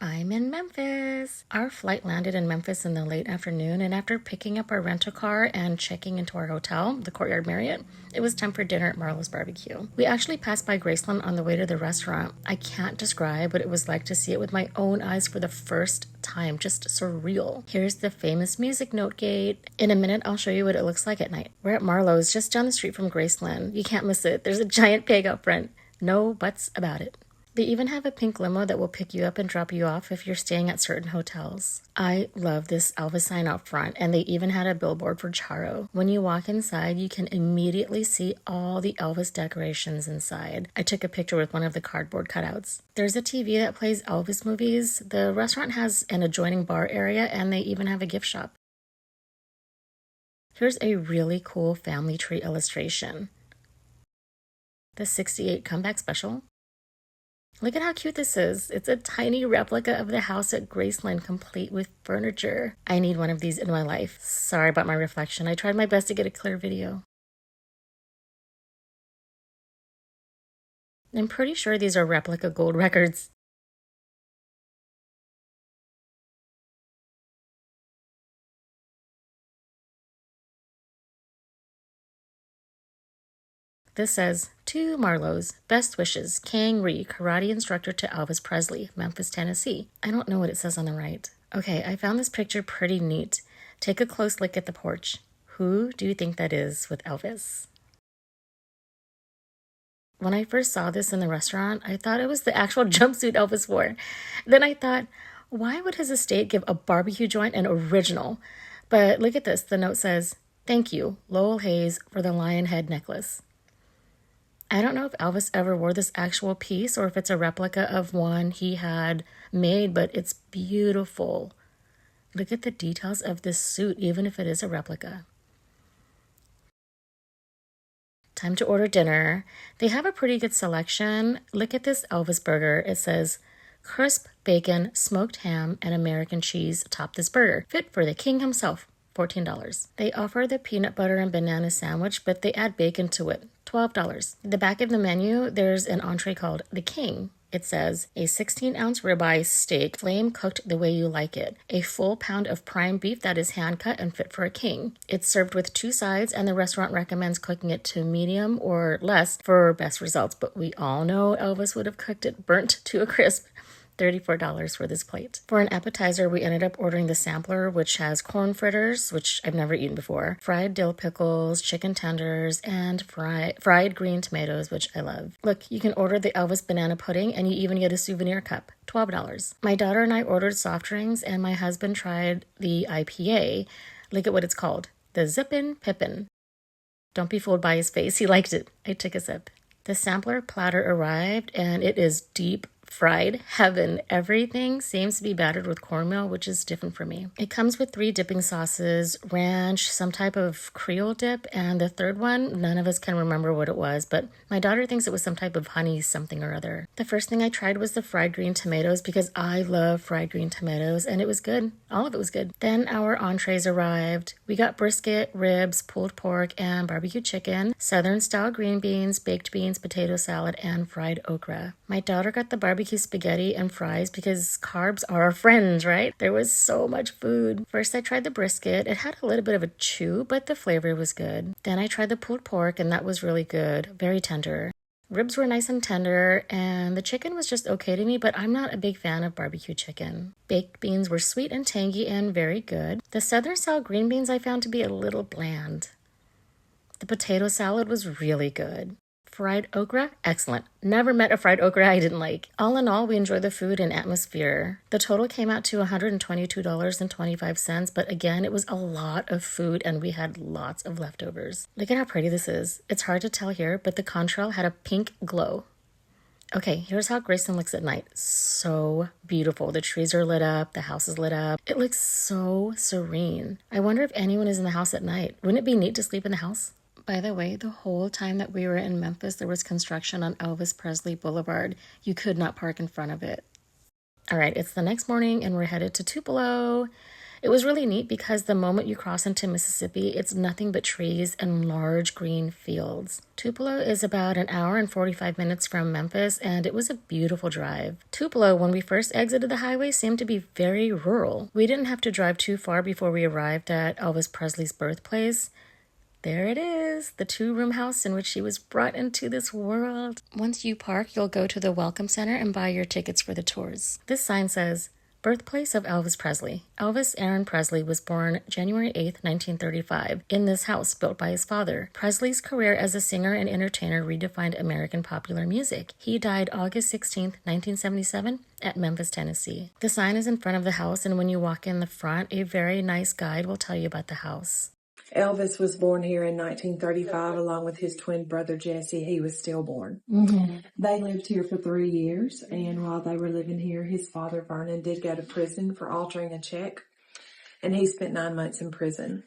I'm in Memphis. Our flight landed in Memphis in the late afternoon, and after picking up our rental car and checking into our hotel, the Courtyard Marriott, it was time for dinner at Marlo's barbecue. We actually passed by Graceland on the way to the restaurant. I can't describe what it was like to see it with my own eyes for the first time. Just surreal. Here's the famous music note gate. In a minute, I'll show you what it looks like at night. We're at Marlo's, just down the street from Graceland. You can't miss it. There's a giant pig out front. No buts about it. They even have a pink limo that will pick you up and drop you off if you're staying at certain hotels. I love this Elvis sign out front, and they even had a billboard for Charo. When you walk inside, you can immediately see all the Elvis decorations inside. I took a picture with one of the cardboard cutouts. There's a TV that plays Elvis movies. The restaurant has an adjoining bar area, and they even have a gift shop. Here's a really cool family tree illustration. The 68 Comeback Special. Look at how cute this is. It's a tiny replica of the house at Graceland, complete with furniture. I need one of these in my life. Sorry about my reflection. I tried my best to get a clear video. I'm pretty sure these are replica gold records. This says, to Marlo's, best wishes, Kang Ree, karate instructor to Elvis Presley, Memphis, Tennessee. I don't know what it says on the right. Okay, I found this picture pretty neat. Take a close look at the porch. Who do you think that is with Elvis? When I first saw this in the restaurant, I thought it was the actual jumpsuit Elvis wore. Then I thought, why would his estate give a barbecue joint an original? But look at this. The note says, thank you, Lowell Hayes, for the lion head necklace. I don't know if Elvis ever wore this actual piece or if it's a replica of one he had made, but it's beautiful. Look at the details of this suit, even if it is a replica. Time to order dinner. They have a pretty good selection. Look at this Elvis burger. It says, crisp bacon, smoked ham, and American cheese top this burger. Fit for the king himself. $14. They offer the peanut butter and banana sandwich, but they add bacon to it. $12. At the back of the menu, there's an entree called the King. It says, a 16-ounce ribeye steak, flame cooked the way you like it. A full pound of prime beef that is hand-cut and fit for a king. It's served with 2 sides, and the restaurant recommends cooking it to medium or less for best results. But we all know Elvis would have cooked it burnt to a crisp. $34 for this plate. For an appetizer, we ended up ordering the sampler, which has corn fritters, which I've never eaten before, fried dill pickles, chicken tenders, and fried green tomatoes, which I love. Look, you can order the Elvis banana pudding, and you even get a souvenir cup. $12. My daughter and I ordered soft drinks, and my husband tried the IPA. Look at what it's called. The Zippin' Pippin'. Don't be fooled by his face. He liked it. I took a sip. The sampler platter arrived, and it is deep fried heaven. Everything seems to be battered with cornmeal, which is different for me. It comes with 3 dipping sauces, ranch, some type of Creole dip, and the third one, none of us can remember what it was, but my daughter thinks it was some type of honey something or other. The first thing I tried was the fried green tomatoes because I love fried green tomatoes, and it was good. All of it was good. Then our entrees arrived. We got brisket, ribs, pulled pork, and barbecue chicken, southern-style green beans, baked beans, potato salad, and fried okra. My daughter got the barbecue spaghetti and fries because carbs are our friends, right? There was so much food. First, I tried the brisket. It had a little bit of a chew, but the flavor was good. Then I tried the pulled pork, and that was really good. Very tender. Ribs were nice and tender, and the chicken was just okay to me, but I'm not a big fan of barbecue chicken. Baked beans were sweet and tangy and very good. The southern-style green beans I found to be a little bland. The potato salad was really good. Fried okra, excellent. Never met a fried okra I didn't like. All in all, we enjoyed the food and atmosphere. The total came out to $122.25, but again, it was a lot of food and we had lots of leftovers. Look at how pretty this is. It's hard to tell here, but the contrail had a pink glow. Okay, here's how Graceland looks at night. So beautiful. The trees are lit up. The house is lit up. It looks so serene. I wonder if anyone is in the house at night. Wouldn't it be neat to sleep in the house? By the way, the whole time that we were in Memphis, there was construction on Elvis Presley Boulevard. You could not park in front of it. All right, it's the next morning and we're headed to Tupelo. It was really neat because the moment you cross into Mississippi, it's nothing but trees and large green fields. Tupelo is about an hour and 45 minutes from Memphis, and it was a beautiful drive. Tupelo, when we first exited the highway, seemed to be very rural. We didn't have to drive too far before we arrived at Elvis Presley's birthplace. There it is, the two-room house in which she was brought into this world. Once you park, you'll go to the Welcome Center and buy your tickets for the tours. This sign says, Birthplace of Elvis Presley. Elvis Aaron Presley was born January 8, 1935, in this house built by his father. Presley's career as a singer and entertainer redefined American popular music. He died August 16, 1977, at Memphis, Tennessee. The sign is in front of the house, and when you walk in the front, a very nice guide will tell you about the house. Elvis was born here in 1935 along with his twin brother Jesse. He was stillborn. They lived here for 3 years, and while they were living here, his father Vernon did go to prison for altering a check, and he spent 9 months in prison.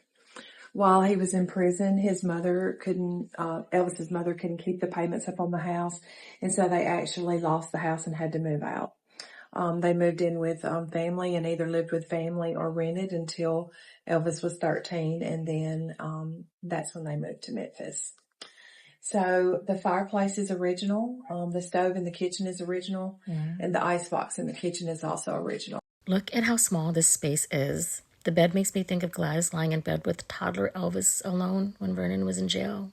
While he was in prison, his mother Elvis's mother couldn't keep the payments up on the house, and so they actually lost the house and had to move out. They moved in with family and either lived with family or rented until Elvis was 13, and then that's when they moved to Memphis. So the fireplace is original, the stove in the kitchen is original, and the icebox in the kitchen is also original. Look at how small this space is. The bed makes me think of Gladys lying in bed with toddler Elvis alone when Vernon was in jail.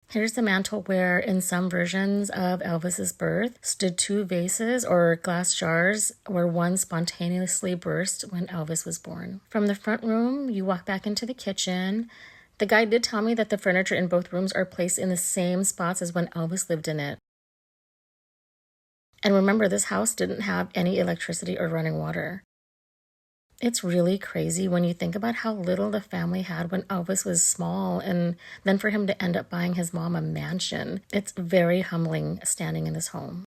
Here's the mantle where, in some versions of Elvis's birth, stood 2 vases or glass jars where one spontaneously burst when Elvis was born. From the front room, you walk back into the kitchen. The guide did tell me that the furniture in both rooms are placed in the same spots as when Elvis lived in it. And remember, this house didn't have any electricity or running water. It's really crazy when you think about how little the family had when Elvis was small, and then for him to end up buying his mom a mansion. It's very humbling standing in this home.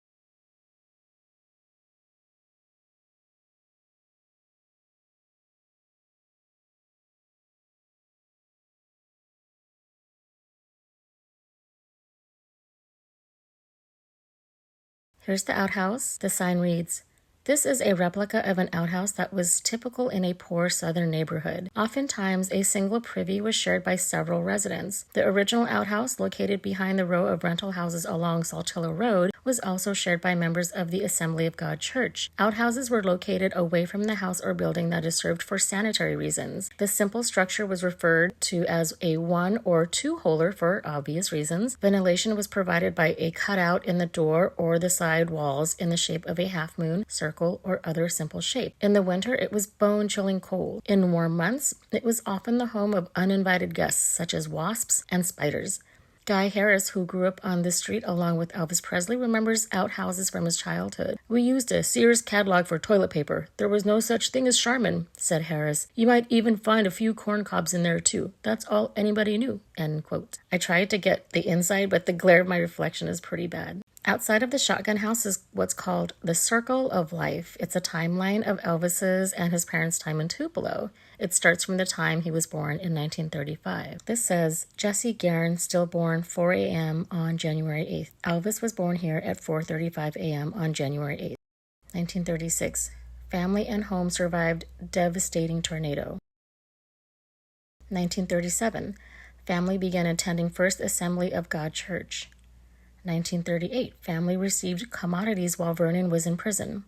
Here's the outhouse. The sign reads, "This is a replica of an outhouse that was typical in a poor southern neighborhood. Oftentimes, a single privy was shared by several residents. The original outhouse, located behind the row of rental houses along Saltillo Road, was also shared by members of the Assembly of God Church. Outhouses were located away from the house or building that is served for sanitary reasons. The simple structure was referred to as a 1 or 2 holer for obvious reasons. Ventilation was provided by a cutout in the door or the side walls in the shape of a half moon, circle, or other simple shape. In the winter, it was bone-chilling cold. In warm months, it was often the home of uninvited guests, such as wasps and spiders." Guy Harris, who grew up on this street along with Elvis Presley, remembers outhouses from his childhood. "We used a Sears catalog for toilet paper. There was no such thing as Charmin," said Harris. "You might even find a few corn cobs in there, too. That's all anybody knew," end quote. I tried to get the inside, but the glare of my reflection is pretty bad. Outside of the shotgun house is what's called the Circle of Life. It's a timeline of Elvis's and his parents' time in Tupelo. It starts from the time he was born in 1935. This says, Jesse Guerin, stillborn 4 a.m. on January 8th. Elvis was born here at 4:35 a.m. on January 8th. 1936. Family and home survived devastating tornado. 1937. Family began attending First Assembly of God Church. 1938, family received commodities while Vernon was in prison.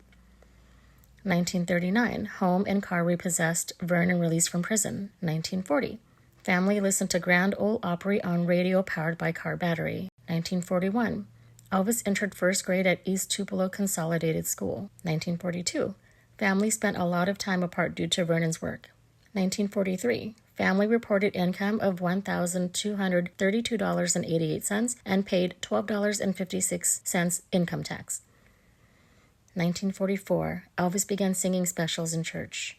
1939, home and car repossessed, Vernon released from prison. 1940, family listened to Grand Ole Opry on radio powered by car battery. 1941, Elvis entered first grade at East Tupelo Consolidated School. 1942, family spent a lot of time apart due to Vernon's work. 1943, family reported income of $1,232.88 and paid $12.56 income tax. 1944, Elvis began singing specials in church.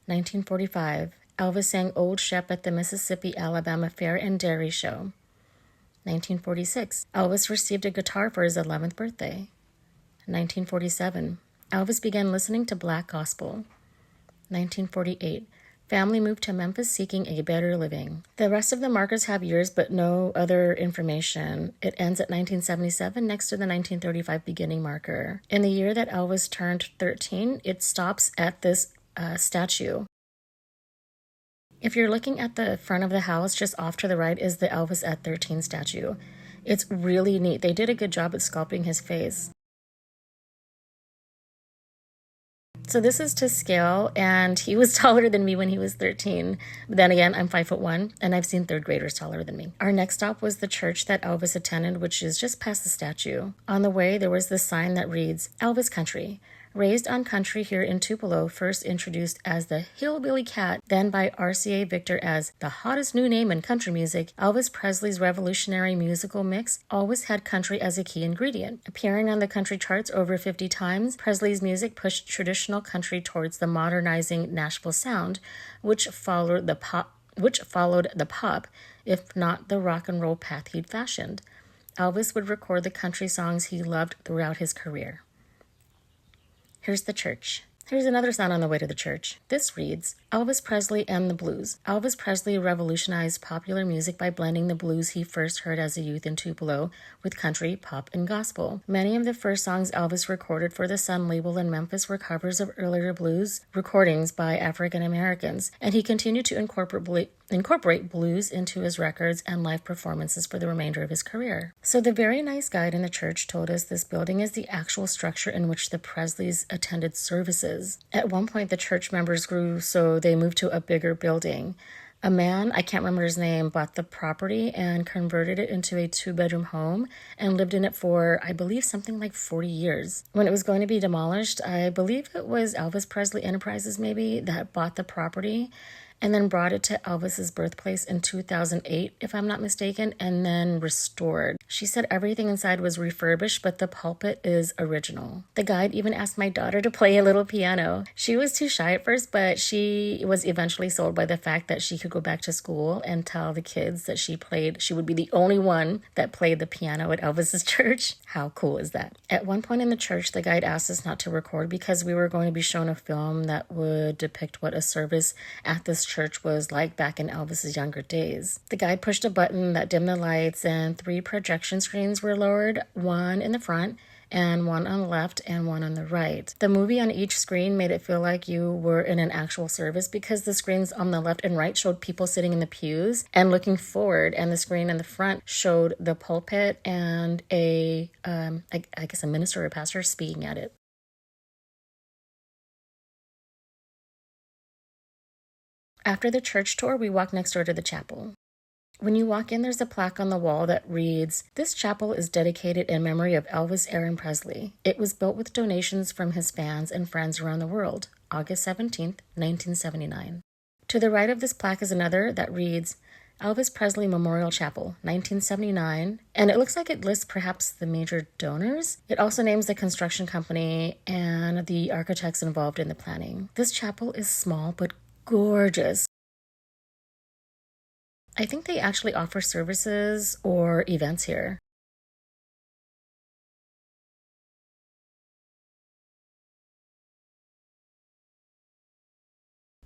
1945, Elvis sang Old Shep at the Mississippi-Alabama Fair and Dairy Show. 1946, Elvis received a guitar for his 11th birthday. 1947, Elvis began listening to black gospel. 1948, family moved to Memphis seeking a better living. The rest of the markers have years but no other information. It ends at 1977 next to the 1935 beginning marker. In the year that Elvis turned 13, it stops at this statue. If you're looking at the front of the house, just off to the right is the Elvis at 13 statue. It's really neat. They did a good job at sculpting his face. So this is to scale, and he was taller than me when he was 13. But then again, I'm 5'1", and I've seen third graders taller than me. Our next stop was the church that Elvis attended, which is just past the statue. On the way, there was this sign that reads, Elvis Country. Raised on country here in Tupelo, first introduced as the Hillbilly Cat, then by RCA Victor as the hottest new name in country music, Elvis Presley's revolutionary musical mix always had country as a key ingredient. Appearing on the country charts over 50 times, Presley's music pushed traditional country towards the modernizing Nashville sound, which followed the pop, if not the rock and roll path he'd fashioned. Elvis would record the country songs he loved throughout his career. Here's the church. Here's another sign on the way to the church. This reads, Elvis Presley and the Blues. Elvis Presley revolutionized popular music by blending the blues he first heard as a youth in Tupelo with country, pop, and gospel. Many of the first songs Elvis recorded for the Sun label in Memphis were covers of earlier blues recordings by African Americans, and he continued to incorporate blues into his records and live performances for the remainder of his career. So the very nice guide in the church told us this building is the actual structure in which the Presleys attended services. At one point, the church members grew, so they moved to a bigger building. A man, I can't remember his name, bought the property and converted it into a 2-bedroom home and lived in it for, I believe, something like 40 years. When it was going to be demolished, I believe it was Elvis Presley Enterprises maybe that bought the property and then brought it to Elvis's birthplace in 2008, if I'm not mistaken, and then restored. She said everything inside was refurbished, but the pulpit is original. The guide even asked my daughter to play a little piano. She was too shy at first, but she was eventually sold by the fact that she could go back to school and tell the kids that she would be the only one that played the piano at Elvis's church. How cool is that? At one point in the church, the guide asked us not to record because we were going to be shown a film that would depict what a service at this church was like back in Elvis's younger days. The guide pushed a button that dimmed the lights, and 3 projection screens were lowered, one in the front and one on the left and one on the right. The movie on each screen made it feel like you were in an actual service because the screens on the left and right showed people sitting in the pews and looking forward, and the screen in the front showed the pulpit and I guess a minister or a pastor speaking at it. After the church tour, we walked next door to the chapel. When you walk in, there's a plaque on the wall that reads, This chapel is dedicated in memory of Elvis Aaron Presley. It was built with donations from his fans and friends around the world, August 17th, 1979. To the right of this plaque is another that reads, Elvis Presley Memorial Chapel, 1979, and it looks like it lists perhaps the major donors. It also names the construction company and the architects involved in the planning. This chapel is small but gorgeous. I think they actually offer services or events here.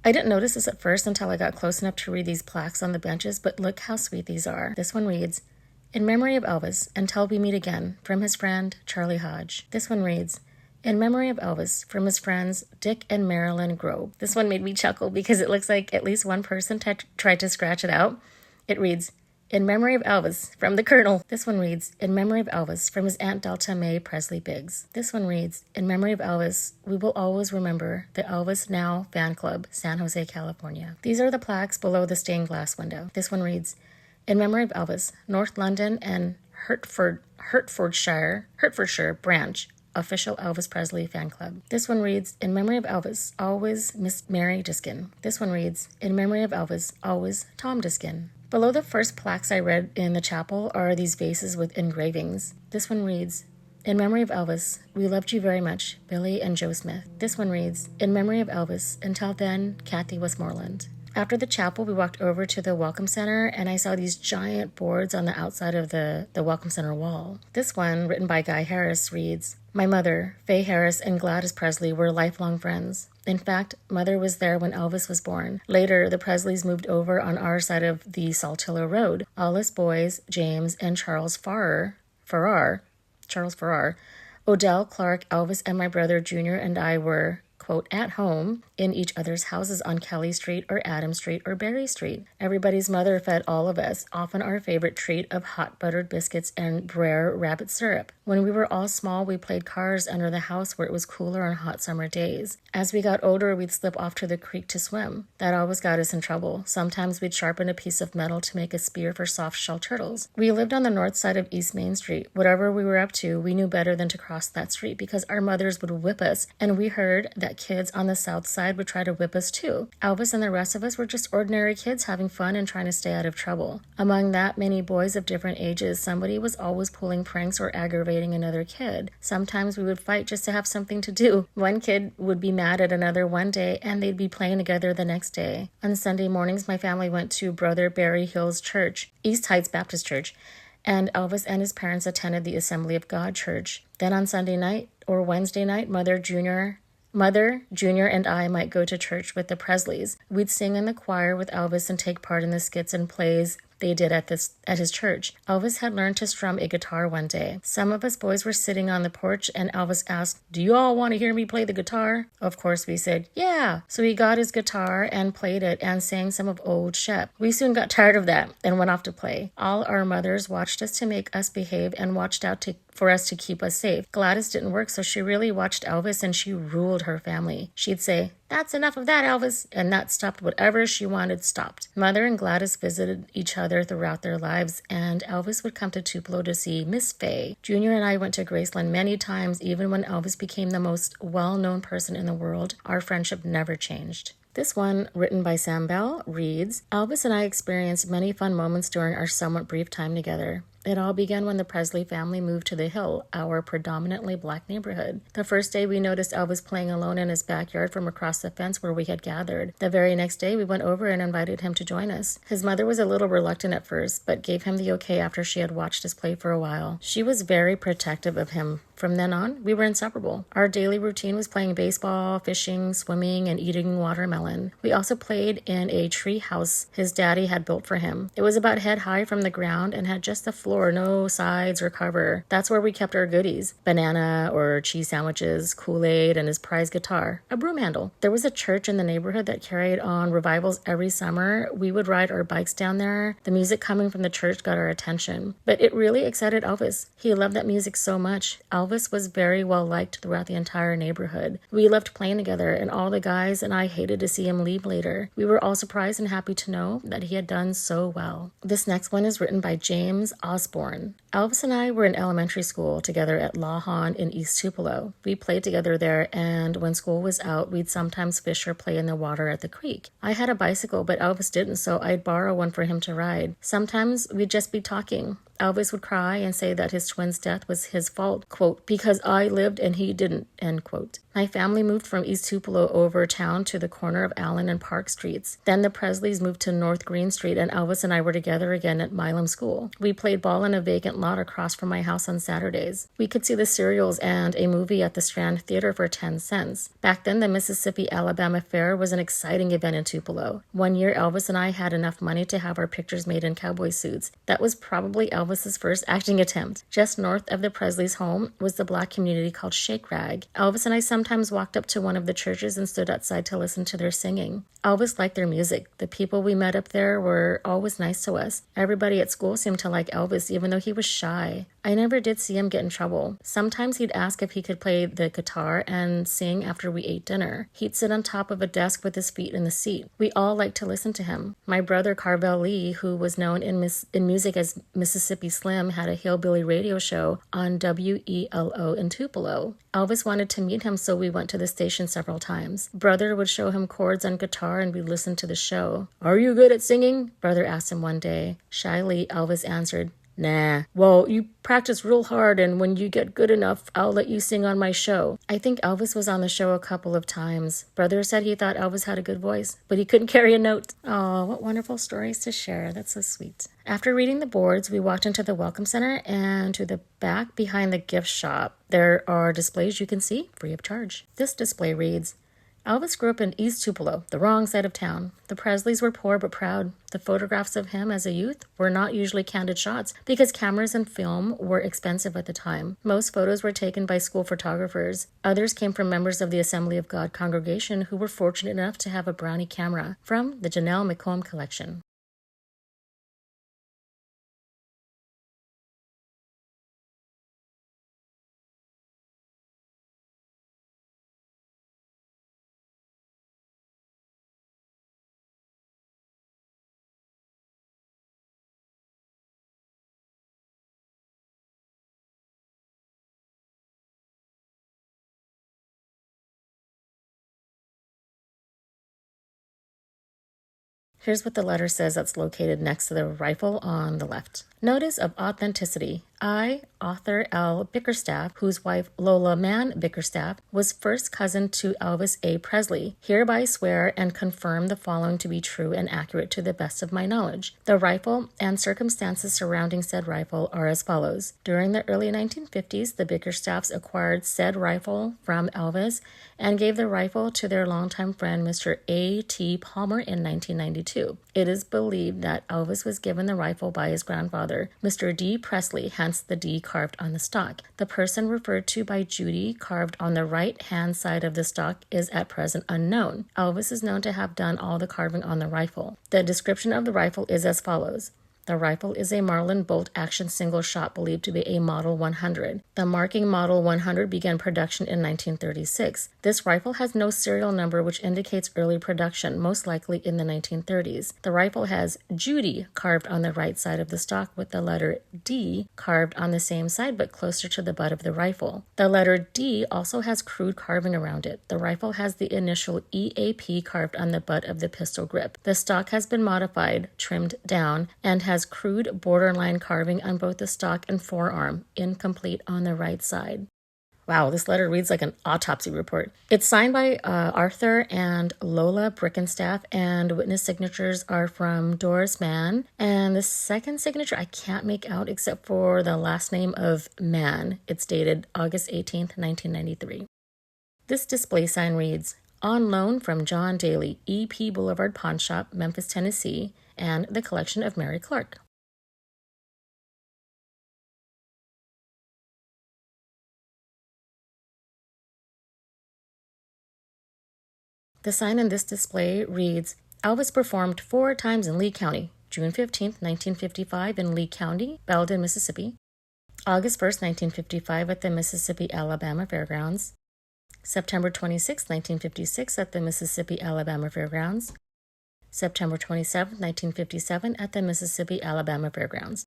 I didn't notice this at first until I got close enough to read these plaques on the benches, but look how sweet these are. This one reads, In memory of Elvis, until we meet again, from his friend, Charlie Hodge. This one reads, In memory of Elvis, from his friends, Dick and Marilyn Grobe. This one made me chuckle because it looks like at least one person tried to scratch it out. It reads, In memory of Elvis, from the Colonel. This one reads, In memory of Elvis, from his Aunt Delta Mae Presley Biggs. This one reads, In memory of Elvis, we will always remember the Elvis Now Fan Club, San Jose, California. These are the plaques below the stained glass window. This one reads, In memory of Elvis, North London and Hertfordshire branch, official Elvis Presley fan club. This one reads, In memory of Elvis, always Miss Mary Diskin. This one reads, In memory of Elvis, always Tom Diskin. Below the first plaques I read in the chapel are these vases with engravings. This one reads, In memory of Elvis, we loved you very much, Billy and Joe Smith. This one reads, In memory of Elvis, until then, Kathy Westmoreland. After the chapel, we walked over to the Welcome Center, and I saw these giant boards on the outside of the Welcome Center wall. This one, written by Guy Harris, reads, My mother, Faye Harris, and Gladys Presley were lifelong friends. In fact, Mother was there when Elvis was born. Later, the Presleys moved over on our side of the Saltillo Road. All us boys, James and Charles Farrar, Odell, Clark, Elvis, and my brother Junior and I were, quote, at home in each other's houses on Kelly Street or Adam Street or Berry Street. Everybody's mother fed all of us, often our favorite treat of hot buttered biscuits and Brer rabbit syrup. When we were all small, we played cars under the house where it was cooler on hot summer days. As we got older, we'd slip off to the creek to swim. That always got us in trouble. Sometimes we'd sharpen a piece of metal to make a spear for soft-shell turtles. We lived on the north side of East Main Street. Whatever we were up to, we knew better than to cross that street because our mothers would whip us, and we heard that kids on the south side would try to whip us too. Elvis and the rest of us were just ordinary kids having fun and trying to stay out of trouble. Among that many boys of different ages, somebody was always pulling pranks or aggravating another kid. Sometimes we would fight just to have something to do. One kid would be mad at another one day, and they'd be playing together the next day. On Sunday mornings, my family went to Brother Barry Hill's church, East Heights Baptist Church, and Elvis and his parents attended the Assembly of God church. Then on Sunday night or Wednesday night, Mother, Junior, and I might go to church with the Presleys. We'd sing in the choir with Elvis and take part in the skits and plays they did at his church. Elvis had learned to strum a guitar one day. Some of us boys were sitting on the porch, and Elvis asked, "Do you all want to hear me play the guitar?" Of course, we said, "Yeah." So he got his guitar and played it and sang some of Old Shep. We soon got tired of that and went off to play. All our mothers watched us to make us behave and watched out for us to keep us safe. Gladys didn't work, so she really watched Elvis, and she ruled her family. She'd say, "That's enough of that, Elvis," and that stopped whatever she wanted stopped. Mother and Gladys visited each other throughout their lives, and Elvis would come to Tupelo to see Miss Fay. Junior and I went to Graceland many times. Even when Elvis became the most well-known person in the world, our friendship never changed. This one, written by Sam Bell, reads, Elvis and I experienced many fun moments during our somewhat brief time together. It all began when the Presley family moved to the Hill, our predominantly black neighborhood. The first day we noticed Elvis playing alone in his backyard from across the fence where we had gathered. The very next day we went over and invited him to join us. His mother was a little reluctant at first, but gave him the okay after she had watched us play for a while. She was very protective of him. From then on, we were inseparable. Our daily routine was playing baseball, fishing, swimming, and eating watermelon. We also played in a tree house his daddy had built for him. It was about head high from the ground and had just the floor, no sides or cover. That's where we kept our goodies. Banana or cheese sandwiches, Kool-Aid, and his prize guitar, a broom handle. There was a church in the neighborhood that carried on revivals every summer. We would ride our bikes down there. The music coming from the church got our attention. But it really excited Elvis. He loved that music so much. Elvis was very well liked throughout the entire neighborhood. We loved playing together, and all the guys and I hated to see him leave later. We were all surprised and happy to know that he had done so well. This next one is written by James Osborne. Elvis and I were in elementary school together at Lawhon in East Tupelo. We played together there, and when school was out, we'd sometimes fish or play in the water at the creek. I had a bicycle, but Elvis didn't, so I'd borrow one for him to ride. Sometimes we'd just be talking. Elvis would cry and say that his twin's death was his fault, quote, because I lived and he didn't, end quote. My family moved from East Tupelo over town to the corner of Allen and Park Streets. Then the Presleys moved to North Green Street, and Elvis and I were together again at Milam School. We played ball in a vacant lot across from my house on Saturdays. We could see the serials and a movie at the Strand Theater for 10 cents. Back then, the Mississippi-Alabama Fair was an exciting event in Tupelo. One year, Elvis and I had enough money to have our pictures made in cowboy suits. That was probably Elvis's first acting attempt. Just north of the Presleys' home was the black community called Shake Rag. Elvis and I sometimes walked up to one of the churches and stood outside to listen to their singing. Elvis liked their music. The people we met up there were always nice to us. Everybody at school seemed to like Elvis, even though he was shy. I never did see him get in trouble. Sometimes he'd ask if he could play the guitar and sing after we ate dinner. He'd sit on top of a desk with his feet in the seat. We all liked to listen to him. My brother Carvel Lee, who was known in music as Mississippi Slim, had a hillbilly radio show on WELO in Tupelo. Elvis wanted to meet him, so we went to the station several times. Brother would show him chords on guitar, and we'd listen to the show. "Are you good at singing?" Brother asked him one day. Shyly, Elvis answered, "Nah. Well, you practice real hard, and when you get good enough, I'll let you sing on my show." I think Elvis was on the show a couple of times. Brother said he thought Elvis had a good voice, but he couldn't carry a note. Oh, what wonderful stories to share. That's so sweet. After reading the boards, we walked into the Welcome Center and to the back behind the gift shop. There are displays you can see free of charge. This display reads, Elvis grew up in East Tupelo, the wrong side of town. The Presleys were poor but proud. The photographs of him as a youth were not usually candid shots because cameras and film were expensive at the time. Most photos were taken by school photographers. Others came from members of the Assembly of God congregation who were fortunate enough to have a Brownie camera from the Janelle McComb collection. Here's what the letter says that's located next to the rifle on the left. Notice of authenticity. I, author L. Bickerstaff, whose wife Lola Mann Bickerstaff was first cousin to Elvis A. Presley, hereby swear and confirm the following to be true and accurate to the best of my knowledge. The rifle and circumstances surrounding said rifle are as follows. During the early 1950s, the Bickerstaffs acquired said rifle from Elvis and gave the rifle to their longtime friend Mr. A. T. Palmer in 1992. It is believed that Elvis was given the rifle by his grandfather, Mr. D. Presley, hence the D carved on the stock. The person referred to by Judy, carved on the right-hand side of the stock, is at present unknown. Elvis is known to have done all the carving on the rifle. The description of the rifle is as follows. The rifle is a Marlin bolt-action single-shot believed to be a Model 100. The marking Model 100 began production in 1936. This rifle has no serial number, which indicates early production, most likely in the 1930s. The rifle has Judy carved on the right side of the stock with the letter D carved on the same side but closer to the butt of the rifle. The letter D also has crude carving around it. The rifle has the initial EAP carved on the butt of the pistol grip. The stock has been modified, trimmed down, and has crude borderline carving on both the stock and forearm, incomplete on the right side. Wow, this letter reads like an autopsy report. It's signed by Arthur and Lola Bickerstaff, and witness signatures are from Doris Mann. And the second signature I can't make out except for the last name of Mann. It's dated August 18th, 1993. This display sign reads, on loan from John Daly, EP Boulevard Pawn Shop, Memphis, Tennessee, and the collection of Mary Clark. The sign in this display reads, Elvis performed 4 times in Lee County, June 15, 1955 in Lee County, Belden, Mississippi, August 1, 1955 at the Mississippi-Alabama Fairgrounds, September 26, 1956 at the Mississippi-Alabama Fairgrounds, September 27, 1957 at the Mississippi-Alabama Fairgrounds.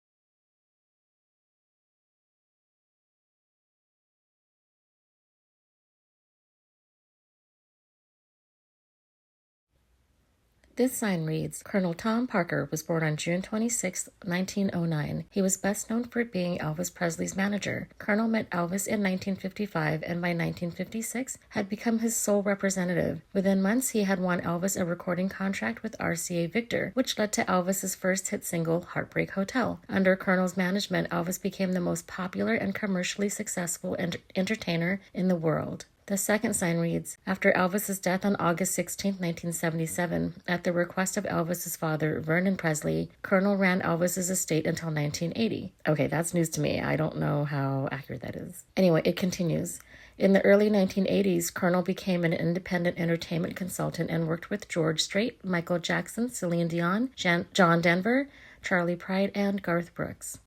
This sign reads, Colonel Tom Parker was born on June 26, 1909. He was best known for being Elvis Presley's manager. Colonel met Elvis in 1955 and by 1956 had become his sole representative. Within months, he had won Elvis a recording contract with RCA Victor, which led to Elvis's first hit single, Heartbreak Hotel. Under Colonel's management, Elvis became the most popular and commercially successful entertainer in the world. The second sign reads, after Elvis's death on August 16, 1977, at the request of Elvis's father, Vernon Presley, Colonel ran Elvis's estate until 1980. Okay, that's news to me. I don't know how accurate that is. Anyway, it continues. In the early 1980s, Colonel became an independent entertainment consultant and worked with George Strait, Michael Jackson, Celine Dion, John Denver, Charlie Pride, and Garth Brooks.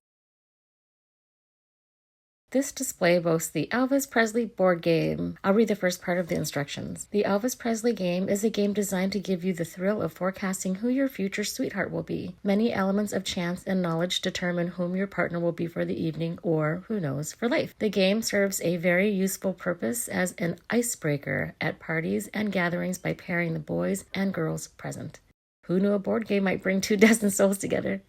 This display boasts the Elvis Presley board game. I'll read the first part of the instructions. The Elvis Presley game is a game designed to give you the thrill of forecasting who your future sweetheart will be. Many elements of chance and knowledge determine whom your partner will be for the evening or, who knows, for life. The game serves a very useful purpose as an icebreaker at parties and gatherings by pairing the boys and girls present. Who knew a board game might bring 2 dozen souls together?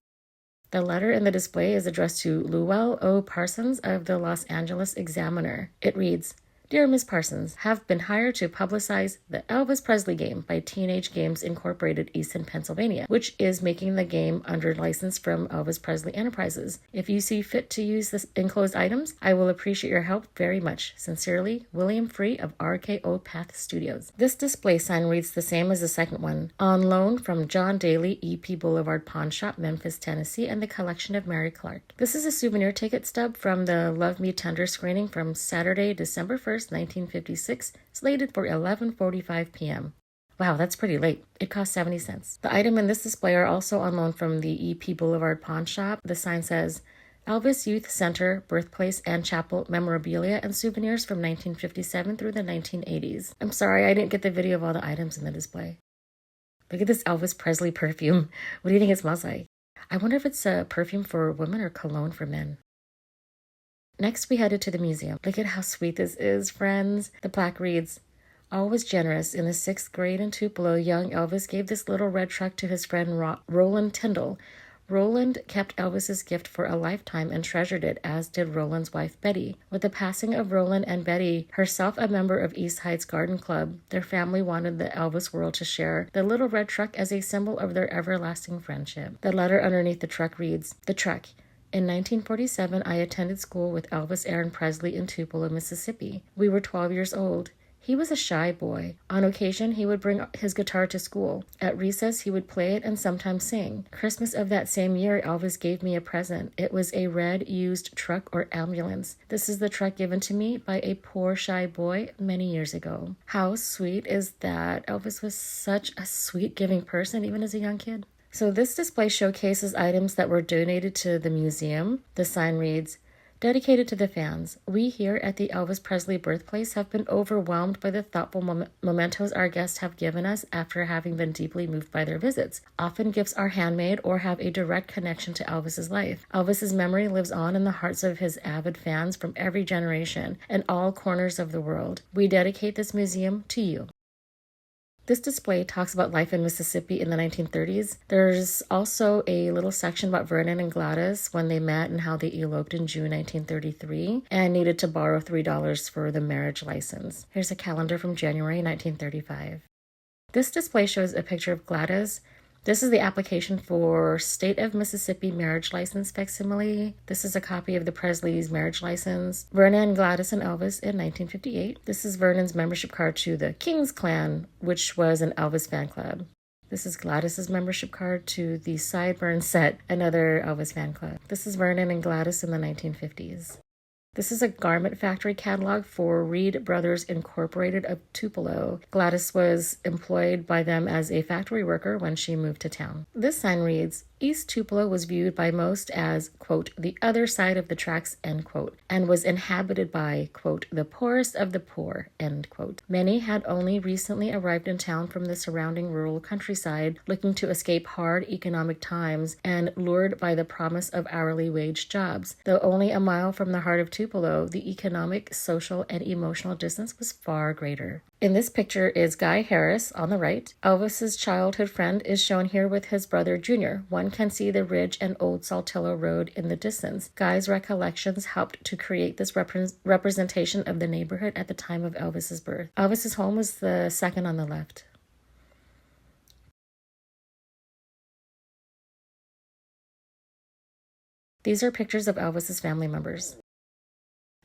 The letter in the display is addressed to Llewell O. Parsons of the Los Angeles Examiner. It reads, Dear Ms. Parsons, have been hired to publicize the Elvis Presley game by Teenage Games Incorporated, Easton, Pennsylvania, which is making the game under license from Elvis Presley Enterprises. If you see fit to use the enclosed items, I will appreciate your help very much. Sincerely, William Free of RKO Path Studios. This display sign reads the same as the second one. On loan from John Daly, EP Boulevard Pawn Shop, Memphis, Tennessee, and the collection of Mary Clark. This is a souvenir ticket stub from the Love Me Tender screening from Saturday, December 1st, 1956, slated for 11:45 p.m. Wow, that's pretty late. It cost 70 cents. The item in this display are also on loan from the EP Boulevard Pawn Shop. The sign says, Elvis Youth Center, Birthplace, and Chapel memorabilia and souvenirs from 1957 through the 1980s. I'm sorry, I didn't get the video of all the items in the display. Look at this Elvis Presley perfume. What do you think it smells like? I wonder if it's a perfume for women or cologne for men. Next, we headed to the museum. Look at how sweet this is, friends. The plaque reads, Always generous, in the 6th grade in Tupelo, young Elvis gave this little red truck to his friend Roland Tyndall. Roland kept Elvis's gift for a lifetime and treasured it, as did Roland's wife, Betty. With the passing of Roland and Betty, herself a member of East Heights Garden Club, their family wanted the Elvis world to share the little red truck as a symbol of their everlasting friendship. The letter underneath the truck reads, The Truck. In 1947, I attended school with Elvis Aaron Presley in Tupelo, Mississippi. We were 12 years old. He was a shy boy. On occasion, he would bring his guitar to school. At recess, he would play it and sometimes sing. Christmas of that same year, Elvis gave me a present. It was a red used truck or ambulance. This is the truck given to me by a poor shy boy many years ago. How sweet is that? Elvis was such a sweet, giving person, even as a young kid. So this display showcases items that were donated to the museum. The sign reads, Dedicated to the fans, we here at the Elvis Presley Birthplace have been overwhelmed by the thoughtful mementos our guests have given us after having been deeply moved by their visits. Often gifts are handmade or have a direct connection to Elvis's life. Elvis's memory lives on in the hearts of his avid fans from every generation and all corners of the world. We dedicate this museum to you. This display talks about life in Mississippi in the 1930s. There's also a little section about Vernon and Gladys when they met and how they eloped in June 1933 and needed to borrow $3 for the marriage license. Here's a calendar from January 1935. This display shows a picture of Gladys. This is the application for State of Mississippi marriage license facsimile. This is a copy of the Presley's marriage license. Vernon, Gladys, and Elvis in 1958. This is Vernon's membership card to the King's Clan, which was an Elvis fan club. This is Gladys's membership card to the Sideburn Set, another Elvis fan club. This is Vernon and Gladys in the 1950s. This is a garment factory catalog for Reed Brothers Incorporated of Tupelo. Gladys was employed by them as a factory worker when she moved to town. This sign reads, East Tupelo was viewed by most as, quote, the other side of the tracks, end quote, and was inhabited by, quote, the poorest of the poor, end quote. Many had only recently arrived in town from the surrounding rural countryside, looking to escape hard economic times and lured by the promise of hourly wage jobs. Though only a mile from the heart of Tupelo, the economic, social, and emotional distance was far greater. In this picture is Guy Harris on the right. Elvis's childhood friend is shown here with his brother Junior. One can see the ridge and old Saltillo Road in the distance. Guy's recollections helped to create this representation of the neighborhood at the time of Elvis's birth. Elvis's home was the second on the left. These are pictures of Elvis's family members.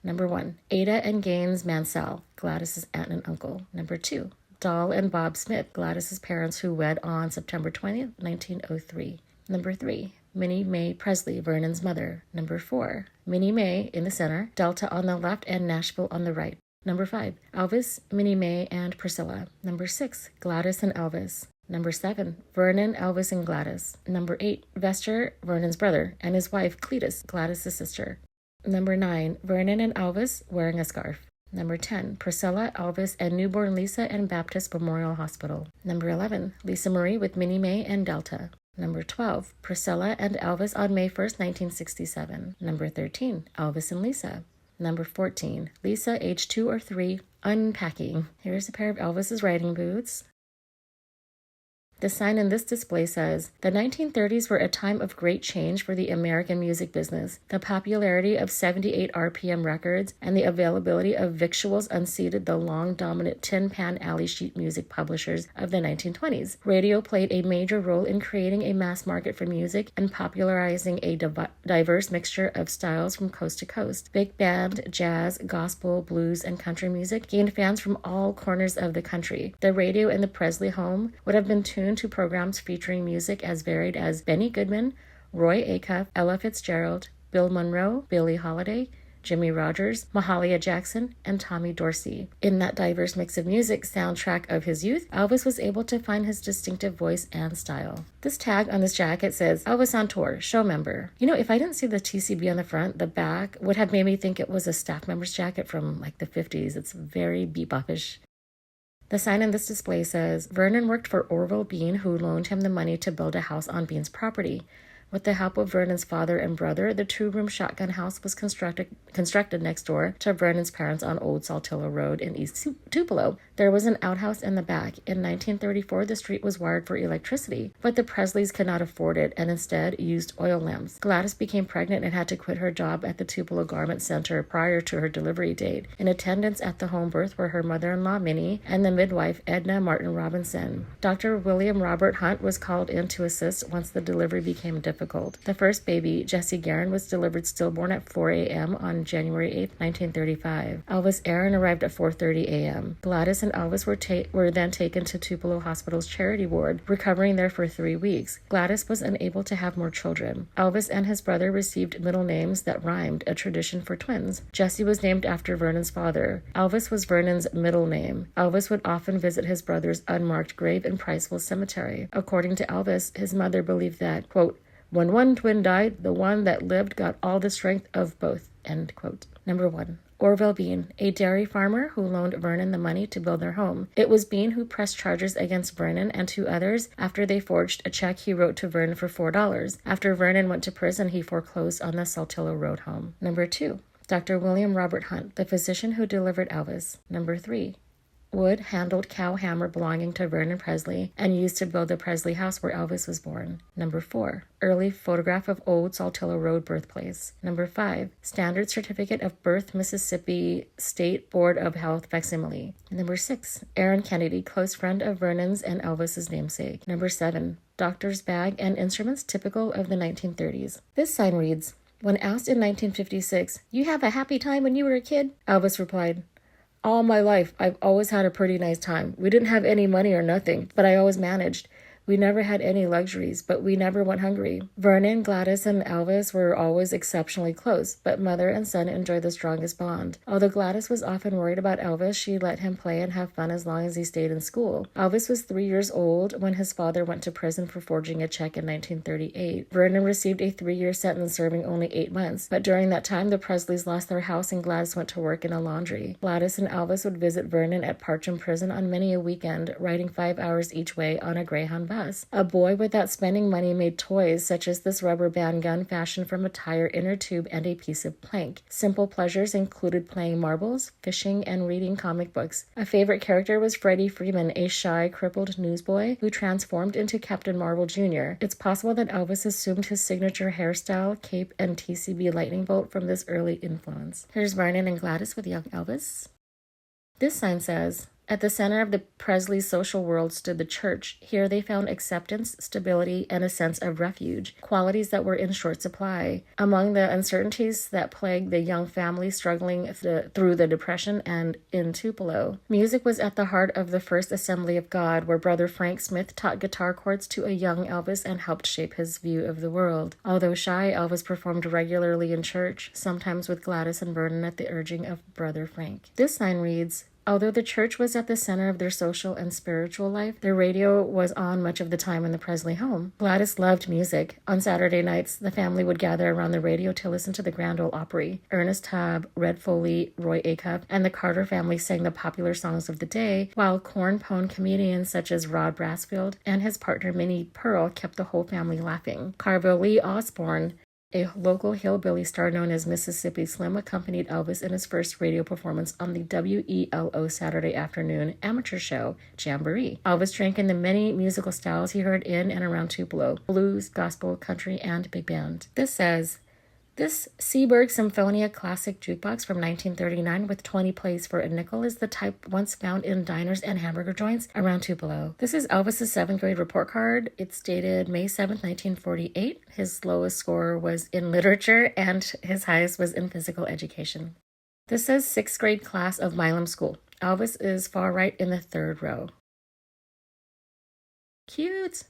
Number 1, Ada and Gaines Mansell, Gladys's aunt and uncle. Number 2, Doll and Bob Smith, Gladys's parents who wed on September 20th, 1903. Number 3, Minnie Mae Presley, Vernon's mother. Number 4, Minnie Mae in the center, Delta on the left, and Nashville on the right. Number 5, Elvis, Minnie Mae, and Priscilla. Number 6, Gladys and Elvis. Number 7, Vernon, Elvis, and Gladys. Number 8, Vester, Vernon's brother, and his wife, Cletus, Gladys's sister. Number 9, Vernon and Elvis wearing a scarf. Number 10, Priscilla, Elvis, and newborn Lisa and Baptist Memorial Hospital. Number 11, Lisa Marie with Minnie Mae and Delta. Number 12, Priscilla and Elvis on May 1st, 1967. Number 13, Elvis and Lisa. Number 14, Lisa, age 2 or 3, unpacking. Here's a pair of Elvis's riding boots. The sign in this display says, "The 1930s were a time of great change for the American music business. The popularity of 78 RPM records and the availability of victuals unseated the long dominant tin pan alley sheet music publishers of the 1920s. Radio played a major role in creating a mass market for music and popularizing a diverse mixture of styles from coast to coast. Big band, jazz, gospel, blues, and country music gained fans from all corners of the country. The radio in the Presley home would have been tuned to programs featuring music as varied as Benny Goodman, Roy Acuff, Ella Fitzgerald, Bill Monroe, Billie Holiday, Jimmy Rogers, Mahalia Jackson, and Tommy Dorsey. In that diverse mix of music soundtrack of his youth, Elvis was able to find his distinctive voice and style. This tag on this jacket says, "Elvis on tour, show member." You know, if I didn't see the TCB on the front, the back would have made me think it was a staff member's jacket from like the 50s. It's very bebopish. The sign in this display says, "Vernon worked for Orville Beane, who loaned him the money to build a house on Beane's property. With the help of Vernon's father and brother, the two-room shotgun house was constructed next door to Vernon's parents on Old Saltillo Road in East Tupelo. There was an outhouse in the back. In 1934, the street was wired for electricity, but the Presleys could not afford it and instead used oil lamps. Gladys became pregnant and had to quit her job at the Tupelo Garment Center prior to her delivery date. In attendance at the home birth were her mother-in-law, Minnie, and the midwife, Edna Martin Robinson. Dr. William Robert Hunt was called in to assist once the delivery became difficult. The first baby, Jessie Guerin, was delivered stillborn at 4 a.m. on January 8, 1935. Elvis Aaron arrived at 4:30 a.m. Gladys and Elvis were then taken to Tupelo Hospital's charity ward, recovering there for 3 weeks. Gladys was unable to have more children. Elvis and his brother received middle names that rhymed, a tradition for twins. Jessie was named after Vernon's father. Elvis was Vernon's middle name. Elvis would often visit his brother's unmarked grave in Priceville Cemetery. According to Elvis, his mother believed that, quote, "When one twin died, the one that lived got all the strength of both," end quote. Number 1. Orville Beane, a dairy farmer who loaned Vernon the money to build their home. It was Beane who pressed charges against Vernon and 2 others after they forged a check he wrote to Vernon for $4. After Vernon went to prison, he foreclosed on the Saltillo Road home. Number 2. Dr. William Robert Hunt, the physician who delivered Elvis. Number 3. Wood-handled cow hammer belonging to Vernon Presley and used to build the Presley house where Elvis was born. Number 4. Early photograph of Old Saltillo Road birthplace. Number 5. Standard certificate of birth, Mississippi State Board of Health facsimile. Number 6. Aaron Kennedy, close friend of Vernon's and Elvis's namesake. Number 7. Doctor's bag and instruments typical of the 1930s. This sign reads, "When asked in 1956, 'You have a happy time when you were a kid?' Elvis replied, 'All my life, I've always had a pretty nice time. We didn't have any money or nothing, but I always managed. We never had any luxuries, but we never went hungry.' Vernon, Gladys, and Elvis were always exceptionally close, but mother and son enjoyed the strongest bond. Although Gladys was often worried about Elvis, she let him play and have fun as long as he stayed in school. Elvis was 3 years old when his father went to prison for forging a check in 1938. Vernon received a 3-year sentence serving only 8 months, but during that time the Presleys lost their house and Gladys went to work in a laundry. Gladys and Elvis would visit Vernon at Parcham Prison on many a weekend, riding 5 hours each way on a Greyhound bus. A boy without spending money made toys such as this rubber band gun fashioned from a tire inner tube and a piece of plank. Simple pleasures included playing marbles, fishing, and reading comic books. A favorite character was Freddie Freeman, a shy, crippled newsboy who transformed into Captain Marvel Jr. It's possible that Elvis assumed his signature hairstyle, cape, and TCB lightning bolt from this early influence. Here's Vernon and Gladys with young Elvis. This sign says, "At the center of the Presley social world stood the church. Here they found acceptance, stability, and a sense of refuge, qualities that were in short supply. Among the uncertainties that plagued the young family struggling through the Depression and in Tupelo, music was at the heart of the First Assembly of God, where Brother Frank Smith taught guitar chords to a young Elvis and helped shape his view of the world. Although shy, Elvis performed regularly in church, sometimes with Gladys and Vernon at the urging of Brother Frank." This sign reads, "Although the church was at the center of their social and spiritual life, their radio was on much of the time in the Presley home. Gladys loved music. On Saturday nights, the family would gather around the radio to listen to the Grand Ole Opry. Ernest Tubb, Red Foley, Roy Acuff, and the Carter family sang the popular songs of the day, while corn-pone comedians such as Rod Brasfield and his partner Minnie Pearl kept the whole family laughing. Carville Lee Osborne A local hillbilly star known as Mississippi Slim accompanied Elvis in his first radio performance on the WELO Saturday afternoon amateur show, Jamboree. Elvis drank in the many musical styles he heard in and around Tupelo: blues, gospel, country, and big band. This says, this Seaberg Symphonia classic jukebox from 1939 with 20 plays for a nickel is the type once found in diners and hamburger joints around Tupelo. This is Elvis's 7th grade report card. It's dated May 7th, 1948. His lowest score was in literature and his highest was in physical education. This says 6th grade class of Milam School. Elvis is far right in the 3rd row. Cute!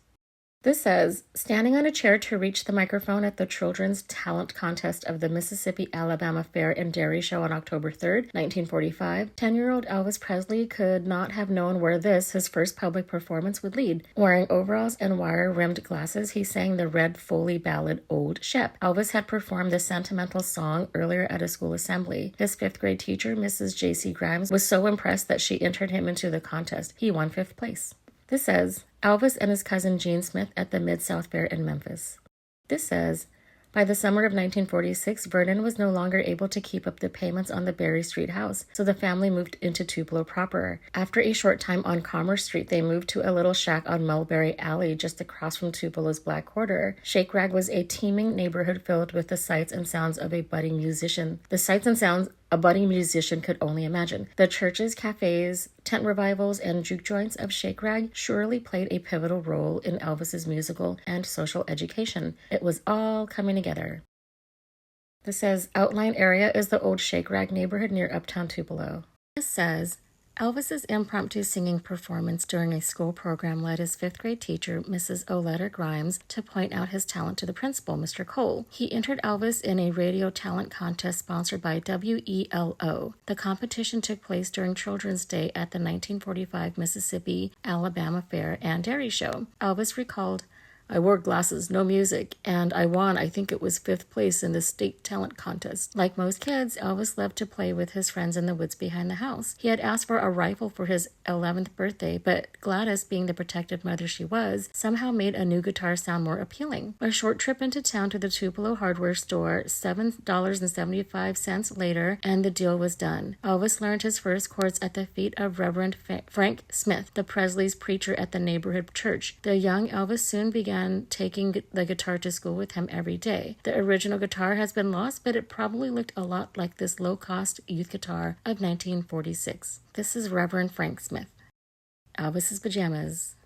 This says, standing on a chair to reach the microphone at the Children's Talent Contest of the Mississippi-Alabama Fair and Dairy Show on October 3rd, 1945, 10-year-old Elvis Presley could not have known where this, his first public performance, would lead. Wearing overalls and wire-rimmed glasses, he sang the red Foley ballad, Old Shep. Elvis had performed the sentimental song earlier at a school assembly. His 5th grade teacher, Mrs. J.C. Grimes, was so impressed that she entered him into the contest. He won 5th place. This says, Elvis and his cousin Gene Smith at the Mid-South Fair in Memphis. This says, by the summer of 1946, Vernon was no longer able to keep up the payments on the Berry Street house, so the family moved into Tupelo proper. After a short time on Commerce Street, they moved to a little shack on Mulberry Alley just across from Tupelo's Black Quarter. Shake Rag was a teeming neighborhood filled with the sights and sounds of a budding musician. The sights and sounds a budding musician could only imagine. The churches, cafes, tent revivals, and juke joints of Shake Rag surely played a pivotal role in Elvis's musical and social education. It was all coming together. This says, outline area is the old Shake Rag neighborhood near uptown Tupelo. This says, Elvis's impromptu singing performance during a school program led his 5th grade teacher, Mrs. Oletta Grimes, to point out his talent to the principal, Mr. Cole. He entered Elvis in a radio talent contest sponsored by WELO. The competition took place during Children's Day at the 1945 Mississippi-Alabama Fair and Dairy Show. Elvis recalled, I wore glasses, no music, and I won, I think it was 5th place in the state talent contest. Like most kids, Elvis loved to play with his friends in the woods behind the house. He had asked for a rifle for his 11th birthday, but Gladys, being the protective mother she was, somehow made a new guitar sound more appealing. A short trip into town to the Tupelo Hardware store, $7.75 later, and the deal was done. Elvis learned his first chords at the feet of Reverend Frank Smith, the Presleys' preacher at the neighborhood church. The young Elvis soon began taking the guitar to school with him every day. The original guitar has been lost, but it probably looked a lot like this low-cost youth guitar of 1946. This is Reverend Frank Smith. Elvis's pajamas.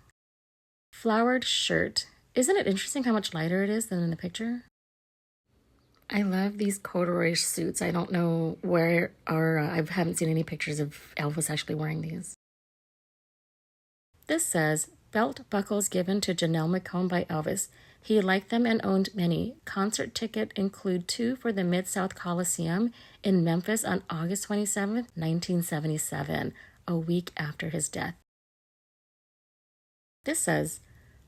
Flowered shirt. Isn't it interesting how much lighter it is than in the picture? I love these corduroy suits. I don't know where, or I haven't seen any pictures of Elvis actually wearing these. This says, belt buckles given to Janelle McComb by Elvis. He liked them and owned many. Concert ticket include 2 for the Mid-South Coliseum in Memphis on August 27, 1977, a week after his death. This says,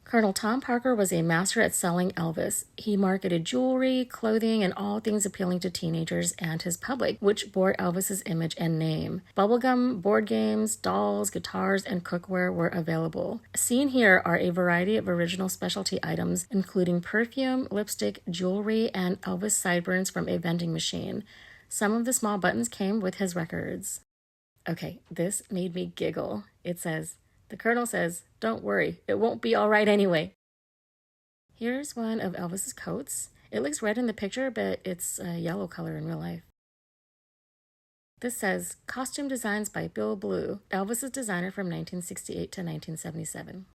Colonel Tom Parker was a master at selling Elvis. He marketed jewelry, clothing, and all things appealing to teenagers and his public, which bore Elvis's image and name. Bubblegum, board games, dolls, guitars, and cookware were available. Seen here are a variety of original specialty items, including perfume, lipstick, jewelry, and Elvis sideburns from a vending machine. Some of the small buttons came with his records. Okay, this made me giggle. It says, the Colonel says, don't worry, it won't be all right anyway. Here's one of Elvis's coats. It looks red in the picture, but it's a yellow color in real life. This says, costume designs by Bill Blue, Elvis's designer from 1968 to 1977.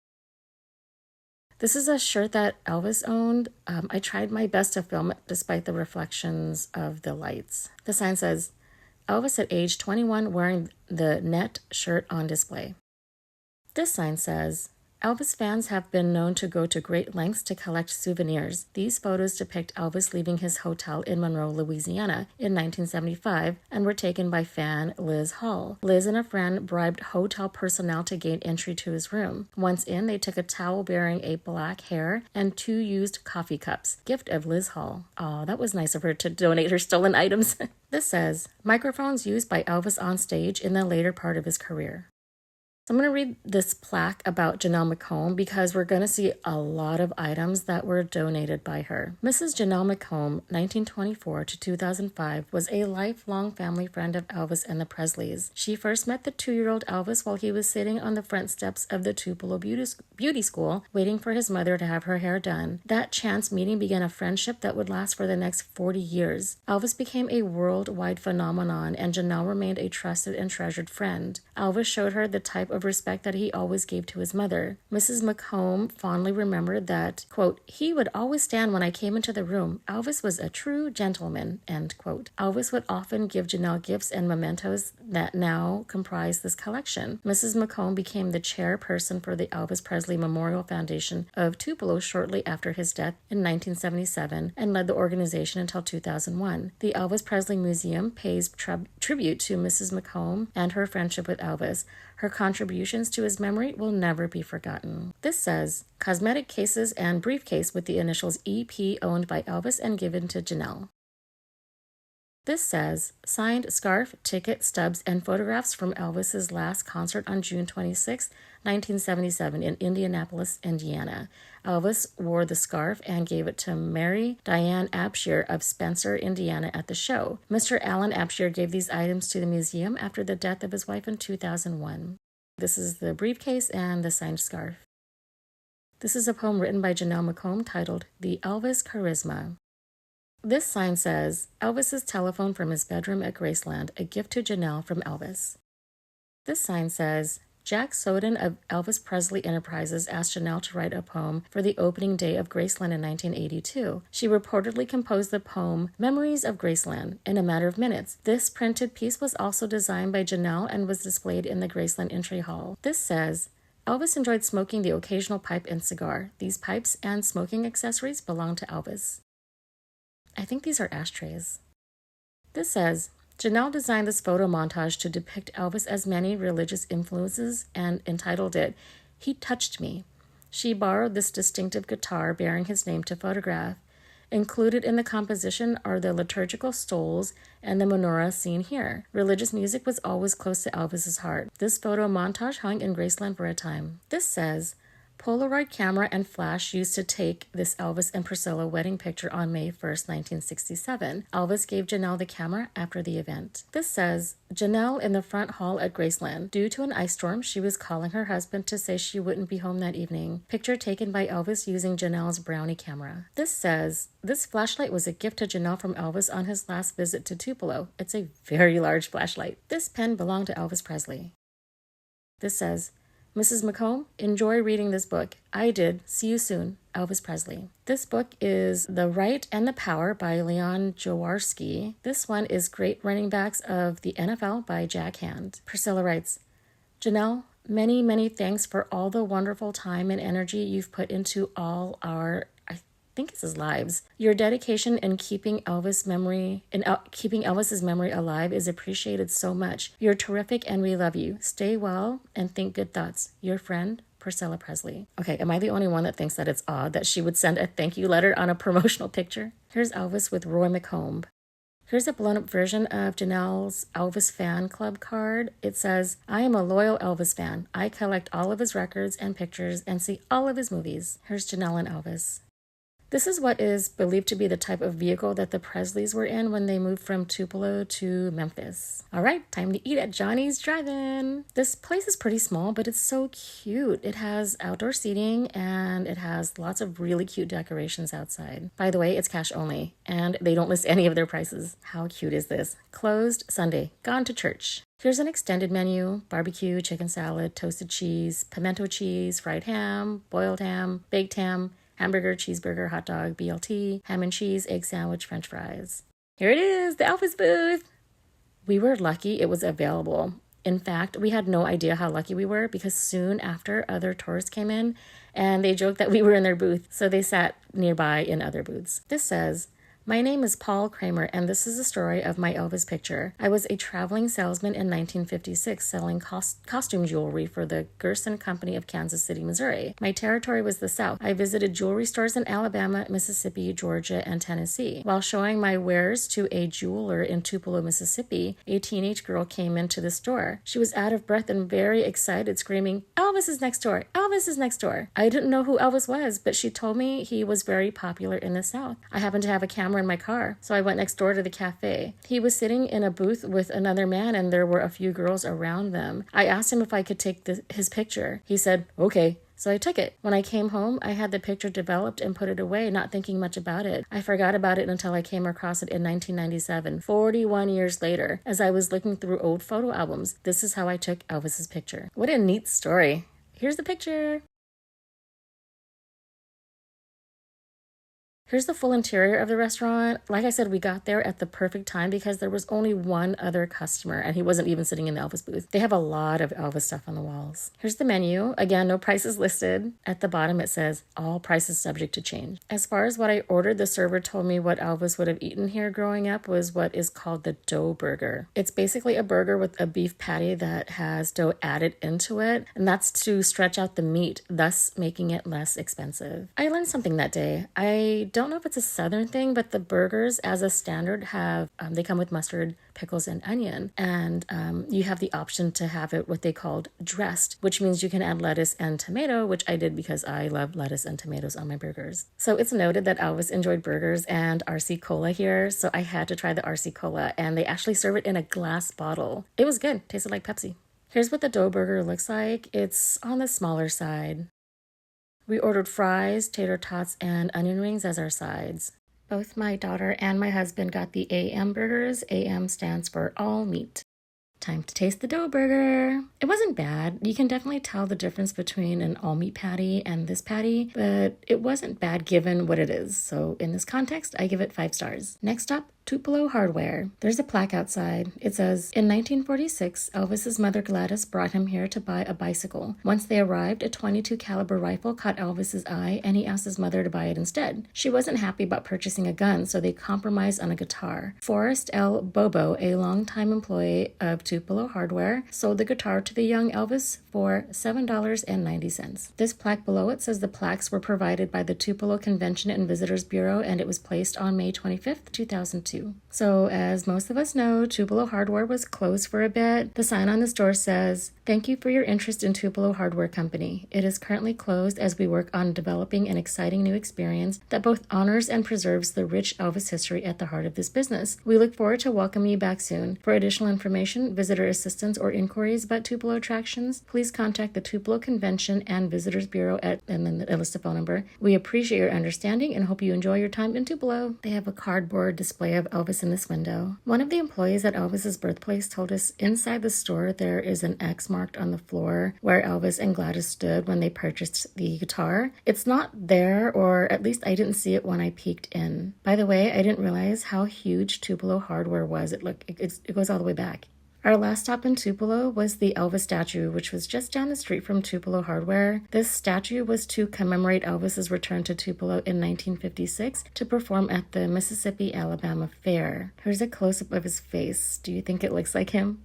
This is a shirt that Elvis owned. I tried my best to film it despite the reflections of the lights. The sign says, Elvis at age 21 wearing the net shirt on display. This sign says, Elvis fans have been known to go to great lengths to collect souvenirs. These photos depict Elvis leaving his hotel in Monroe, Louisiana in 1975 and were taken by fan Liz Hall. Liz and a friend bribed hotel personnel to gain entry to his room. Once in, they took a towel bearing a black hair and 2 used coffee cups, gift of Liz Hall. Aw, that was nice of her to donate her stolen items. This says, microphones used by Elvis on stage in the later part of his career. So I'm going to read this plaque about Janelle McComb because we're going to see a lot of items that were donated by her. Mrs. Janelle McComb, 1924 to 2005, was a lifelong family friend of Elvis and the Presleys. She first met the 2-year-old Elvis while he was sitting on the front steps of the Tupelo Beauty School, waiting for his mother to have her hair done. That chance meeting began a friendship that would last for the next 40 years. Elvis became a worldwide phenomenon, and Janelle remained a trusted and treasured friend. Elvis showed her the type of respect that he always gave to his mother. Mrs. McComb fondly remembered that, quote, he would always stand when I came into the room. Elvis was a true gentleman, end quote. Elvis would often give Janelle gifts and mementos that now comprise this collection. Mrs. McComb became the chairperson for the Elvis Presley Memorial Foundation of Tupelo shortly after his death in 1977 and led the organization until 2001. The Elvis Presley Museum pays tribute to Mrs. McComb and her friendship with Elvis. Her contributions to his memory will never be forgotten. This says, cosmetic cases and briefcase with the initials EP owned by Elvis and given to Janelle. This says, signed scarf, ticket, stubs, and photographs from Elvis's last concert on June 26, 1977 in Indianapolis, Indiana. Elvis wore the scarf and gave it to Mary Diane Abshire of Spencer, Indiana at the show. Mr. Alan Abshire gave these items to the museum after the death of his wife in 2001. This is the briefcase and the signed scarf. This is a poem written by Janelle McComb titled The Elvis Charisma. This sign says, Elvis's telephone from his bedroom at Graceland, a gift to Janelle from Elvis. This sign says, Jack Soden of Elvis Presley Enterprises asked Janelle to write a poem for the opening day of Graceland in 1982. She reportedly composed the poem Memories of Graceland in a matter of minutes. This printed piece was also designed by Janelle and was displayed in the Graceland Entry Hall. This says, Elvis enjoyed smoking the occasional pipe and cigar. These pipes and smoking accessories belong to Elvis. I think these are ashtrays. This says, Janelle designed this photo montage to depict Elvis as many religious influences and entitled it, He Touched Me. She borrowed this distinctive guitar bearing his name to photograph. Included in the composition are the liturgical stoles and the menorah seen here. Religious music was always close to Elvis's heart. This photo montage hung in Graceland for a time. This says, Polaroid camera and flash used to take this Elvis and Priscilla wedding picture on May 1st, 1967. Elvis gave Janelle the camera after the event. This says, Janelle in the front hall at Graceland. Due to an ice storm, she was calling her husband to say she wouldn't be home that evening. Picture taken by Elvis using Janelle's brownie camera. This says, this flashlight was a gift to Janelle from Elvis on his last visit to Tupelo. It's a very large flashlight. This pen belonged to Elvis Presley. This says, Mrs. McComb, enjoy reading this book. I did. See you soon. Elvis Presley. This book is The Right and the Power by Leon Jaworski. This one is Great Running Backs of the NFL by Jack Hand. Priscilla writes, Janelle, many, many thanks for all the wonderful time and energy you've put into all our I think it's his lives. Your dedication in keeping Elvis's memory alive is appreciated so much. You're terrific and we love you. Stay well and think good thoughts. Your friend, Priscilla Presley. Okay, am I the only one that thinks that it's odd that she would send a thank you letter on a promotional picture? Here's Elvis with Roy McComb. Here's a blown-up version of Janelle's Elvis fan club card. It says, I am a loyal Elvis fan. I collect all of his records and pictures and see all of his movies. Here's Janelle and Elvis. This is what is believed to be the type of vehicle that the Presleys were in when they moved from Tupelo to Memphis. All right, time to eat at Johnny's Drive-In. This place is pretty small, but it's so cute. It has outdoor seating and it has lots of really cute decorations outside. By the way, it's cash only and they don't list any of their prices. How cute is this? Closed Sunday, gone to church. Here's an extended menu: barbecue, chicken salad, toasted cheese, pimento cheese, fried ham, boiled ham, baked ham, hamburger, cheeseburger, hot dog, BLT, ham and cheese, egg sandwich, french fries. Here it is, the Elvis booth. We were lucky it was available. In fact, we had no idea how lucky we were because soon after other tourists came in and they joked that we were in their booth, so they sat nearby in other booths. This says, My name is Paul Kramer, and this is the story of my Elvis picture. I was a traveling salesman in 1956 selling costume jewelry for the Gerson Company of Kansas City, Missouri. My territory was the South. I visited jewelry stores in Alabama, Mississippi, Georgia, and Tennessee. While showing my wares to a jeweler in Tupelo, Mississippi, a teenage girl came into the store. She was out of breath and very excited, screaming, "Elvis is next door! Elvis is next door!" I didn't know who Elvis was, but she told me he was very popular in the South. I happened to have a camera in my car, so I went next door to the cafe. He was sitting in a booth with another man, and there were a few girls around them. I asked him if I could take his picture. He said, "Okay." So I took it. When I came home, I had the picture developed and put it away, not thinking much about it. I forgot about it until I came across it in 1997, 41 years later. As I was looking through old photo albums, this is how I took Elvis's picture. What a neat story. Here's the picture. Here's the full interior of the restaurant. Like I said, we got there at the perfect time because there was only one other customer and he wasn't even sitting in the Elvis booth. They have a lot of Elvis stuff on the walls. Here's the menu. Again, no prices listed. At the bottom it says, all prices subject to change. As far as what I ordered, the server told me what Elvis would have eaten here growing up was what is called the dough burger. It's basically a burger with a beef patty that has dough added into it, and that's to stretch out the meat, thus making it less expensive. I learned something that day. I don't know if it's a Southern thing, but the burgers as a standard have, they come with mustard, pickles, and onion. And you have the option to have it what they called dressed, which means you can add lettuce and tomato, which I did because I love lettuce and tomatoes on my burgers. So it's noted that Elvis enjoyed burgers and RC Cola here, so I had to try the RC Cola, and they actually serve it in a glass bottle. It was good. Tasted like Pepsi. Here's what the dough burger looks like. It's on the smaller side. We ordered fries, tater tots, and onion rings as our sides. Both my daughter and my husband got the AM burgers. AM stands for all meat. Time to taste the dough burger. It wasn't bad. You can definitely tell the difference between an all-meat patty and this patty, but it wasn't bad given what it is. So in this context, I give it 5 stars. Next up, Tupelo Hardware. There's a plaque outside. It says, in 1946, Elvis's mother Gladys brought him here to buy a bicycle. Once they arrived, a .22 caliber rifle caught Elvis's eye, and he asked his mother to buy it instead. She wasn't happy about purchasing a gun, so they compromised on a guitar. Forrest L. Bobo, a longtime employee of Tupelo Hardware, sold the guitar to the young Elvis for $7.90. This plaque below it says the plaques were provided by the Tupelo Convention and Visitors Bureau, and it was placed on May 25th, 2002. So, as most of us know, Tupelo Hardware was closed for a bit. The sign on the store says, "Thank you for your interest in Tupelo Hardware Company. It is currently closed as we work on developing an exciting new experience that both honors and preserves the rich Elvis history at the heart of this business. We look forward to welcoming you back soon. For additional information, visitor assistance, or inquiries about Tupelo attractions, please contact the Tupelo Convention and Visitors Bureau at," and then a list of phone number. "We appreciate your understanding and hope you enjoy your time in Tupelo." They have a cardboard display of Elvis in this window. One of the employees at Elvis's Birthplace told us inside the store there is an X marked on the floor where Elvis and Gladys stood when they purchased the guitar. It's not there, or at least I didn't see it when I peeked in. By the way, I didn't realize how huge Tupelo Hardware was. It goes all the way back. Our last stop in Tupelo was the Elvis statue, which was just down the street from Tupelo Hardware. This statue was to commemorate Elvis's return to Tupelo in 1956 to perform at the Mississippi-Alabama Fair. Here's a close-up of his face. Do you think it looks like him?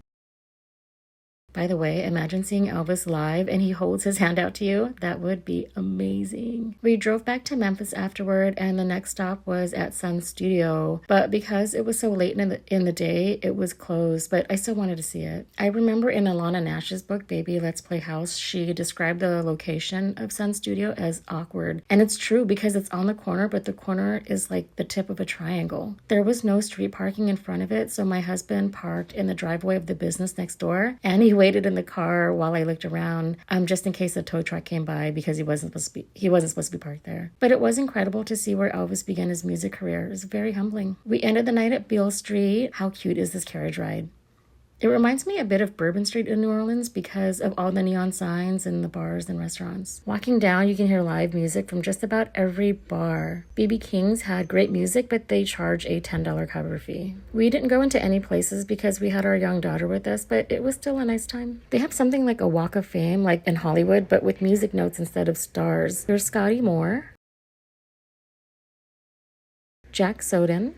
By the way, imagine seeing Elvis live and he holds his hand out to you. That would be amazing. We drove back to Memphis afterward, and the next stop was at Sun Studio. But because it was so late in the day, it was closed, but I still wanted to see it. I remember in Alana Nash's book, Baby Let's Play House, she described the location of Sun Studio as awkward. And it's true because it's on the corner, but the corner is like the tip of a triangle. There was no street parking in front of it, so my husband parked in the driveway of the business next door, and he waited in the car while I looked around, just in case a tow truck came by because he wasn't supposed to be parked there. But it was incredible to see where Elvis began his music career. It was very humbling. We ended the night at Beale Street. How cute is this carriage ride? It reminds me a bit of Bourbon Street in New Orleans because of all the neon signs and the bars and restaurants. Walking down, you can hear live music from just about every bar. BB King's had great music, but they charge a $10 cover fee. We didn't go into any places because we had our young daughter with us, but it was still a nice time. They have something like a Walk of Fame, like in Hollywood, but with music notes instead of stars. There's Scotty Moore. Jack Soden,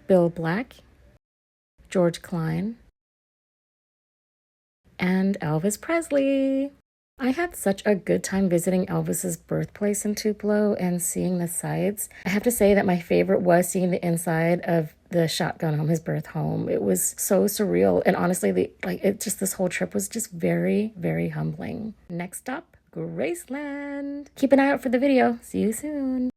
Bill Black, George Klein, and Elvis Presley. I had such a good time visiting Elvis's birthplace in Tupelo and seeing the sights. I have to say that my favorite was seeing the inside of the shotgun home, his birth home. It was so surreal, and honestly, this whole trip was just very, very humbling. Next up, Graceland. Keep an eye out for the video. See you soon.